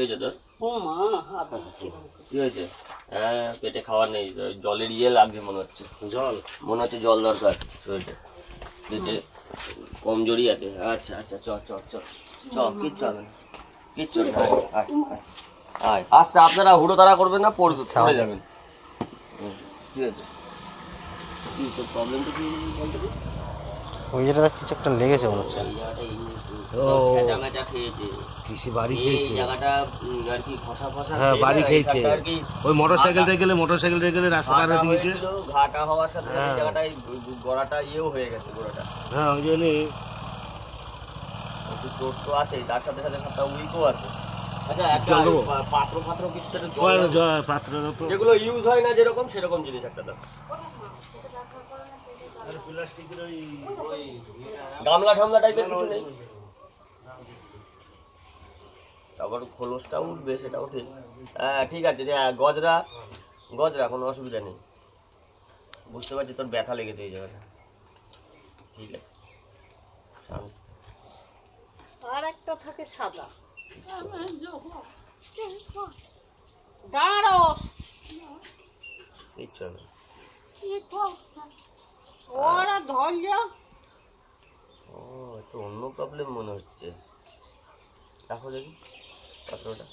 হয়েছে তোর? কি হয়েছে? হ্যাঁ পেটে খাওয়ার নেই, জলের ইয়ে লাগছে মনে হচ্ছে, মনে হচ্ছে জল দরকার শরীরে, পেটে কমজোরি আছে। আচ্ছা আচ্ছা চ চ চ চ, কিচ্ছু হবে না, কিচ্ছু না, আয় আস্তে, আপনারা হুড়োতাড়া করবেন না, পড়ে যাবেন। কি হয়েছে? কি তোর প্রবলেমটা কি বলতে? ওই জায়গাটা কিছু একটা লেগেছে মনে হচ্ছে। কৃষি বাড়ি খেয়েছে জায়গাটা আর কি, ঘষা ফসা, হ্যাঁ বাড়ি খেয়েছে আর কি। ওই মোটরসাইকেল গেলে রাস্তা পার হয়ে গেছে, ঘাটা হওয়ার সাথে সাথে জায়গাটায় গোড়াটা ইয়েও হয়ে গেছে, গোড়াটা। হ্যাঁ ওই জন্যই একটু চোট তো আছে, তার সাথে সাথে সাতটা উইকও আছে। আচ্ছা একটা পাত্র ফাত্র কিছু পাত্র যেগুলো ইউজ হয় না যেরকম, সেরকম জিনিস একটা দাও। গামলা ঠামলা টাইপের কিছু নেই? তারপর খোলসটা উঠবে, সেটাও ঠিক। হ্যাঁ ঠিক আছে, গজরা গজরা, কোনো অসুবিধা নেই, বুঝতে পারছি তোর ব্যথা লেগেছে এই জায়গাটা, ঠিক আছে। আর একটা থাকে সাদা, কিচ্ছু হবে। ওরা ধরল, ও একটু অন্য প্রবলেম মনে হচ্ছে, দেখো দেখি পাত্রটা।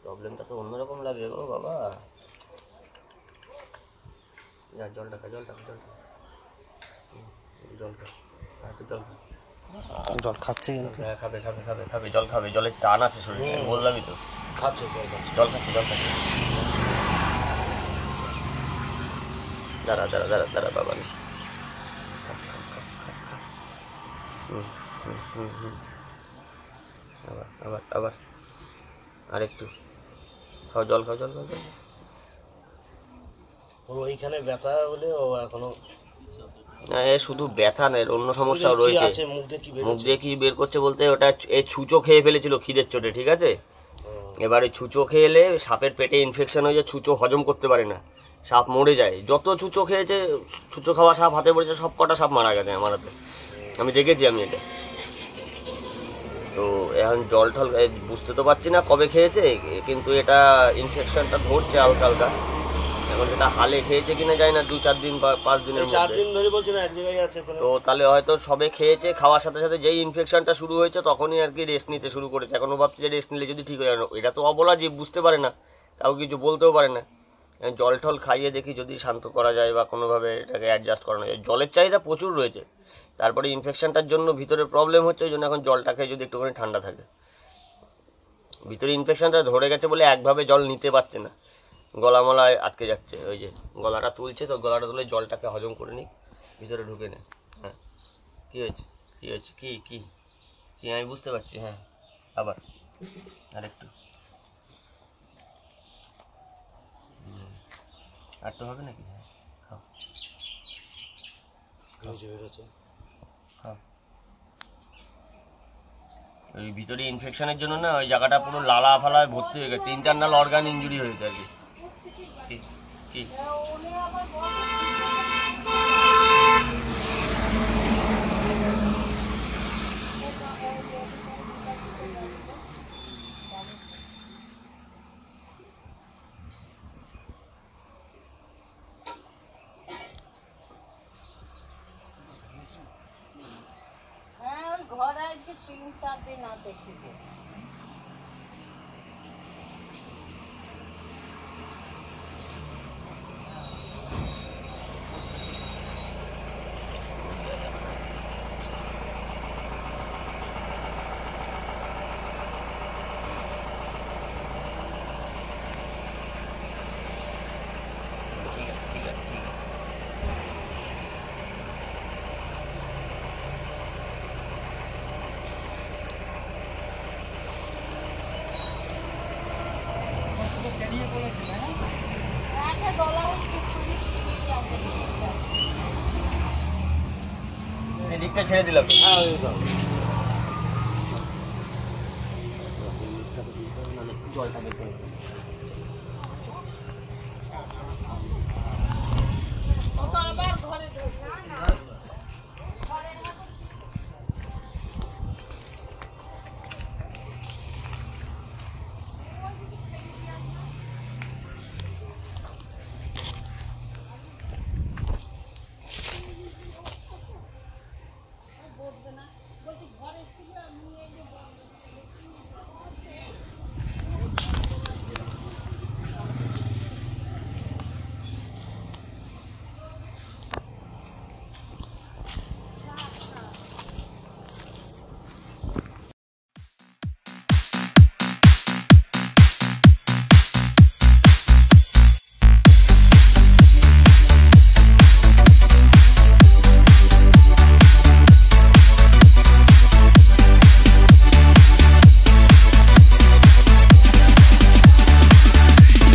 প্রবলেমটা তো অন্যরকম লাগে গো বাবা। জলটা খা, জলটা খা, জলটা জলটা জল খাচ্ছে কিন্তু। হ্যাঁ খাবে খাবে খাবে খাবে, জল খাবে, জলের টান আছে শরীরে, বললামই তো। খাচ্ছে জল খাচ্ছে, জল খাচ্ছে। দাঁড়া দাঁড়া দাঁড়া দাঁড়া বাবা, আবার আবার আবার আরেকটু খাও, জল খাও, জল খাও, জল। ওইখানে ব্যথা বলে ও এখনো শুধু ব্যথা নেই, অন্য সমস্যাও রয়েছে। মুখ দিয়ে কি বের করছে বলতে, ওটা এই ছুঁচো খেয়ে ফেলেছিল খিদের চোটে, ঠিক আছে। এবারে ছুঁচো খেয়ে এলে সাপের পেটে ইনফেকশন হয়ে যায়, ছুঁচো হজম করতে পারে না, সাপ মরে যায়। যত ছুঁচো খেয়েছে, ছুঁচো খাওয়া সাপ হাতে পড়েছে, সব কটা সাপ মারা গেছে আমার হাতে, আমি দেখেছি আমি এটা। তো এখন জল টল বুঝতে তো পারছি না কবে খেয়েছে, কিন্তু এটা ইনফেকশনটা ধরছে হালকা হালকা। এখন সেটা হালে খেয়েছে কিনা যায় না, 2-4 দিন বা 5 দিনের মধ্যে। 4 দিন ধরে বলছে না এক জায়গায় আছে। তো তাহলে হয়তো সবে খেয়েছে, খাওয়ার সাথে সাথে যেই ইনফেকশনটা শুরু হয়েছে তখনই আর কি রেস্ট নিতে শুরু করেছে। এখনো ভাবছি যে রেস্ট নিলে যদি ঠিক হয়ে যাবে। এটা তো অবলা জীব, বুঝতে পারে না, কাউ কিছু বলতেও পারে না। জল টল খাইয়ে দেখি যদি শান্ত করা যায় বা কোনোভাবে এটাকে অ্যাডজাস্ট করানো যায়। জলের চাহিদা প্রচুর রয়েছে, তারপরে ইনফেকশনটার জন্য ভিতরে প্রবলেম হচ্ছে, ওই জন্য এখন জলটা খেয়ে যদি একটুখানি ঠান্ডা থাকে। ভিতরে ইনফেকশনটা ধরে গেছে বলে একভাবে জল নিতে পারছে না, গলা মলায় আটকে যাচ্ছে। ওই যে গলাটা তুলছে, তো গলাটা তুলে জলটাকে হজম করে নিই, ভিতরে ঢুকে নেয়। হ্যাঁ কী হয়েছে, কী হয়েছে, কী কী কী আমি বুঝতে পারছি। হ্যাঁ আবার আরেকটু, আর তো হবে নাকি? হ্যাঁ খাও খাও। ওই ভিতরে ইনফেকশনের জন্য না ওই জায়গাটা পুরো লালা ফালায় ভর্তি হয়ে গেছে, ইন্টারনাল অর্গান ইঞ্জুরি হয়েছে আর কি। কি ঘরে 3-4 দিন আছে শুধু। এদিকটা ছেড়ে দিলাম। জলটা বের করে